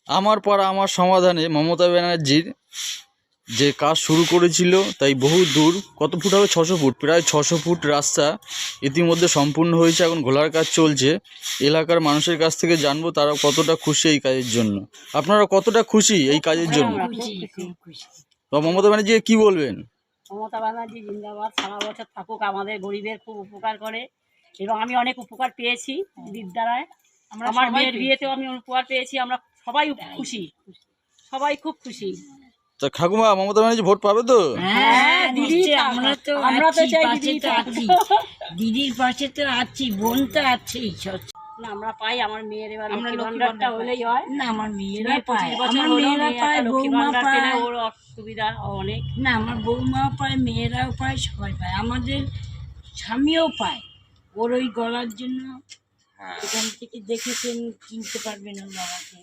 আমার পাড়া আমার সমাধানে মমতা ব্যানার্জির যে কাজ শুরু করেছিল তাই বহু দূর, কত ফুট হবে, 600 ফুট, প্রায় 600 ফুট রাস্তা ইতিমধ্যে সম্পূর্ণ হয়েছে। এখন ঘোলার কাজ চলছে। এলাকার মানুষের কাছ থেকে জানবো তারা কতটা খুশি এই কাজের জন্য। আপনারা কতটা খুশি এই কাজের জন্য? তো মমতা ব্যানার্জি কি বলবেন? মমতা ব্যানার্জি জিন্দাবাদ, সারা বছর থাকুক, আমাদের গরিবের খুব উপকার করে এবং আমি অনেক উপকার পেয়েছি দিদির দ্বারায়। আমার মেয়ের বিয়েতেও আমি উপকার পেয়েছি। আমরা সবাই খুশি, সবাই খুব খুশি। তা ঠাকুমা, মমতা ব্যানার্জি ভোট পাবে তো? হ্যাঁ দিদি, আমরা তো চাই দিদি আছি, দিদির পাশে তো আছি, বোন তো আছেই। না, আমরা পাই। আমার মেয়ের এবার লক্ষ্মী ভান্ডারটা হলেই হয়। না, আমার মেয়েরা পায়, 25 বছর আমার হলো, মেয়েরা পায়, লক্ষ্মী বৌমা ভান্ডার পায়। পেলে ওর অসুবিধা অনেক। না, আমার বৌমাও পায়, মেয়েরাও পায়, সবাই পায়। আমাদের স্বামীও পায়। ওর ওই গলার জন্য এখান থেকে দেখেছেন, চিনতে পারবেন ওর বাবাকে।